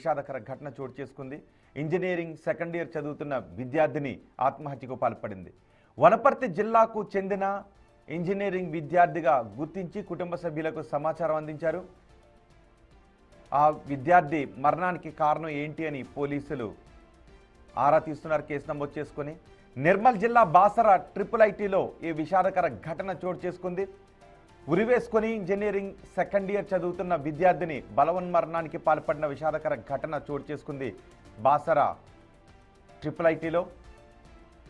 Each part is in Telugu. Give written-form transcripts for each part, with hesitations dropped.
విషాదకర ఘటన చోటు చేసుకుంది. ఇంజనీరింగ్ సెకండ్ ఇయర్ చదువుతున్న విద్యార్థిని ఆత్మహత్యకు పాల్పడింది. వనపర్తి జిల్లాకు చెందిన ఇంజనీరింగ్ విద్యార్థిగా గుర్తించి కుటుంబ సభ్యులకు సమాచారం అందించారు. ఆ విద్యార్థి మరణానికి కారణం ఏంటి అని పోలీసులు ఆరా తీస్తున్నారు. కేసు నమోదు చేసుకుని నిర్మల్ జిల్లా బాసర IIITలో ఈ విషాదకర ఘటన చోటు చేసుకుంది. ఉరివేసుకొని ఇంజనీరింగ్ సెకండ్ ఇయర్ చదువుతున్న విద్యార్థిని బలవన్మరణానికి పాల్పడిన విషాదకర ఘటన చోటు చేసుకుంది బాసర IIITలో.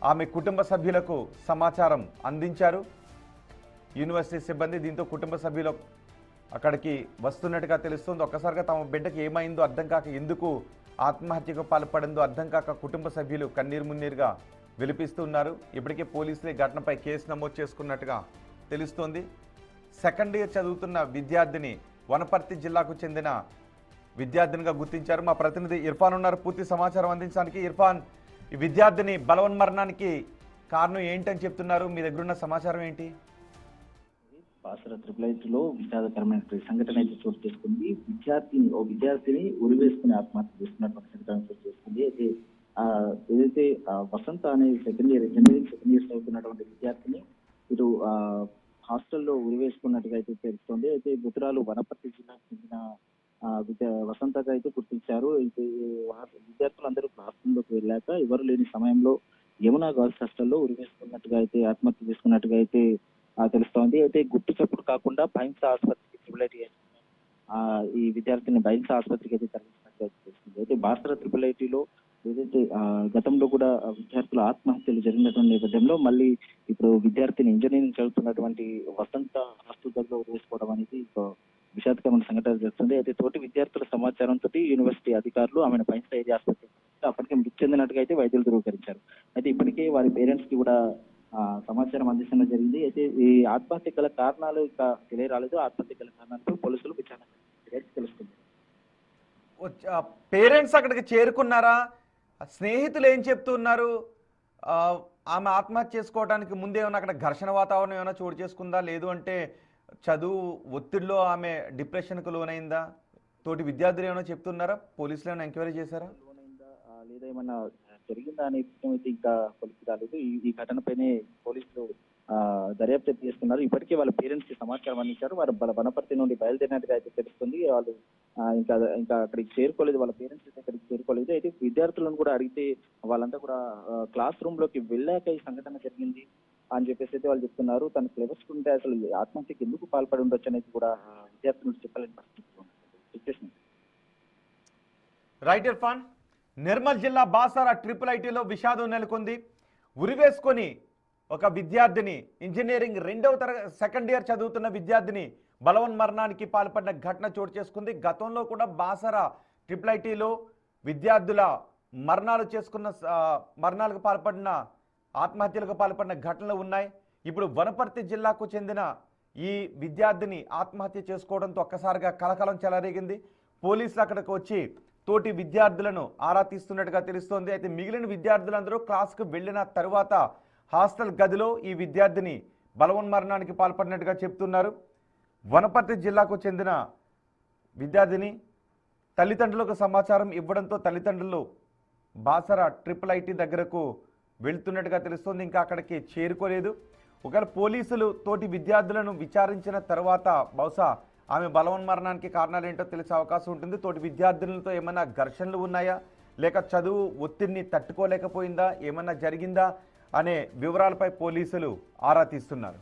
ఆమె కుటుంబ సభ్యులకు సమాచారం అందించారు యూనివర్సిటీ సిబ్బంది. దీంతో కుటుంబ సభ్యులు అక్కడికి వస్తున్నట్టుగా తెలుస్తుంది. ఒక్కసారిగా తమ బిడ్డకి ఏమైందో అర్థం కాక, ఎందుకు ఆత్మహత్యకు పాల్పడిందో అర్థం కాక కుటుంబ సభ్యులు కన్నీరు మున్నీరుగా విలిపిస్తున్నారు. ఇప్పటికే పోలీసులు ఘటనపై కేసు నమోదు చేసుకున్నట్టుగా తెలుస్తోంది. సెకండ్ ఇయర్ చదువుతున్న విద్యార్థిని వనపర్తి జిల్లాకు చెందిన విద్యార్థినిగా గుర్తించారు. మా ప్రతినిధి ఇర్ఫాన్ ఉన్నారు పూర్తి సమాచారం అందించడానికి. ఇర్ఫాన్, ఈ విద్యార్థిని బలవన్మరణానికి కారణం ఏంటని చెప్తున్నారు, మీ దగ్గర ఉన్న సమాచారం ఏంటి? బాసర IIITలో విషాదకరమైన సంఘటన అయితే చోటు చేసుకుంది. విద్యార్థిని ఉరివేసుకుని ఆత్మహత్య చేసుకున్నటువంటి సంఘటన చోటు చేసుకుంది. అయితే ఏదైతే వసంత అనే ఇంజనీరింగ్ సెకండ్ ఇయర్ చదువుతున్నటువంటి విద్యార్థిని ఇటు హాస్టల్లో ఉరివేసుకున్నట్టుగా అయితే తెలుస్తోంది. అయితే మృతురాలు వనపర్తి జిల్లాకు చెందిన వసంతగా అయితే గుర్తించారు. అయితే విద్యార్థులందరూ క్లాస్ రూమ్లోకి వెళ్ళాక ఎవరు లేని సమయంలో యమునా గర్ల్స్ హాస్టల్లో ఉరివేసుకున్నట్టుగా అయితే ఆత్మహత్య చేసుకున్నట్టుగా అయితే తెలుస్తోంది. అయితే గుర్తు చప్పుడు కాకుండా బైన్స్ ఆసుపత్రికి IIIT ఈ విద్యార్థిని బైన్స్ ఆసుపత్రికి అయితే తరలించినట్టుగా తెలుస్తుంది. అయితే బాసర IIITలో ఏదైతే గతంలో కూడా విద్యార్థుల ఆత్మహత్యలు జరిగినటువంటి నేపథ్యంలో మళ్ళీ ఇప్పుడు విద్యార్థిని ఇంజనీరింగ్ చదువుతున్నటువంటి వసంత హాస్టల్ దగ్గర వేసుకోవడం అనేది విషాదకరమైన సంఘటన జరుగుతుంది. అయితే తోటి విద్యార్థుల సమాచారంతో యూనివర్సిటీ అధికారులు ఆమెను బైన్స్ ఏరియా ఆసుపత్రి అప్పటికే మృతి చెందినట్టుగా అయితే వైద్యులు ధృవీకరించారు. అయితే ఇప్పటికే వారి పేరెంట్స్ కి కూడా సమాచారం అందించడం జరిగింది. అయితే ఈ ఆత్మహత్య గల కారణాలు ఇంకా తెలియరాలేదు. ఆత్మహత్య గల కారణాలతో పోలీసులు విచారణ తెలుస్తుంది. పేరెంట్స్ అక్కడికి చేరుకున్నారా? స్నేహితులు ఏం చెప్తున్నారు? ఆమె ఆత్మహత్య చేసుకోవడానికి ముందేమన్నా అక్కడ ఘర్షణ వాతావరణం ఏమైనా చోటు చేసుకుందా, లేదు అంటే చదువు ఒత్తిడిలో ఆమె డిప్రెషన్కు లోనైందా? తోటి విద్యార్థులు ఏమైనా చెప్తున్నారా? పోలీసులు ఏమైనా ఎంక్వైరీ చేశారా? లేదా ఏమన్నా జరిగిందా అనే విషయం అయితే ఇంకా పోలీసులు రాలేదు. ఈ ఘటనపైనే పోలీసులు దర్యాప్తు చేస్తున్నారు. ఇప్పటికే వాళ్ళ పేరెంట్స్ కి సమాచారం అందించారు. వారు వనపర్తి నుండి బయలుదేరినట్టుగా అయితే తెలుస్తుంది. వాళ్ళు ఇంకా అక్కడికి చేరుకోలేదు, వాళ్ళ పేరెంట్స్ అయితే అక్కడికి చేరుకోలేదు. అయితే విద్యార్థులను కూడా అడిగితే వాళ్ళంతా కూడా క్లాస్ రూమ్ లోకి వెళ్ళాక ఈ సంఘటన జరిగింది అని చెప్పేసి అయితే వాళ్ళు చెప్తున్నారు. తను క్లెవర్స్ ఉంటే అసలు ఆత్మహత్యకి ఎందుకు పాల్పడి ఉండొచ్చు అనేది కూడా విద్యార్థులు చెప్పలేని పరిస్థితి. రైట్ ఇర్ఫాన్, నిర్మల్ జిల్లా బాసర IIITలో విషాదం నెలకొంది. ఉరివేసుకొని ఒక విద్యార్థిని ఇంజనీరింగ్ సెకండ్ ఇయర్ చదువుతున్న విద్యార్థిని బలవన్మరణానికి పాల్పడిన ఘటన చోటు చేసుకుంది. గతంలో కూడా బాసర IIITలో విద్యార్థుల మరణాలకు పాల్పడిన ఆత్మహత్యలకు పాల్పడిన ఘటనలు ఉన్నాయి. ఇప్పుడు వనపర్తి జిల్లాకు చెందిన ఈ విద్యార్థిని ఆత్మహత్య చేసుకోవడంతో ఒక్కసారిగా కలకలం చెలరేగింది. పోలీసులు అక్కడికి వచ్చి తోటి విద్యార్థులను ఆరా తీస్తున్నట్టుగా తెలుస్తోంది. అయితే మిగిలిన విద్యార్థులందరూ క్లాస్కు వెళ్ళిన తరువాత హాస్టల్ గదిలో ఈ విద్యార్థిని బలవన్మరణానికి పాల్పడినట్టుగా చెప్తున్నారు. వనపర్తి జిల్లాకు చెందిన విద్యార్థిని తల్లిదండ్రులకు సమాచారం ఇవ్వడంతో తల్లిదండ్రులు బాసర IIIT దగ్గరకు వెళ్తున్నట్టుగా తెలుస్తోంది. ఇంకా అక్కడికి చేరుకోలేదు. ఒకవేళ పోలీసులు తోటి విద్యార్థులను విచారించిన తర్వాత బహుశా ఆమె బలవన్మరణానికి కారణాలు ఏంటో తెలిసే అవకాశం ఉంటుంది. తోటి విద్యార్థులతో ఏమైనా ఘర్షణలు ఉన్నాయా, లేక చదువు ఒత్తిడిని తట్టుకోలేకపోయిందా, ఏమన్నా జరిగిందా అనే వివరాలపై పోలీసులు ఆరా తీస్తున్నారు.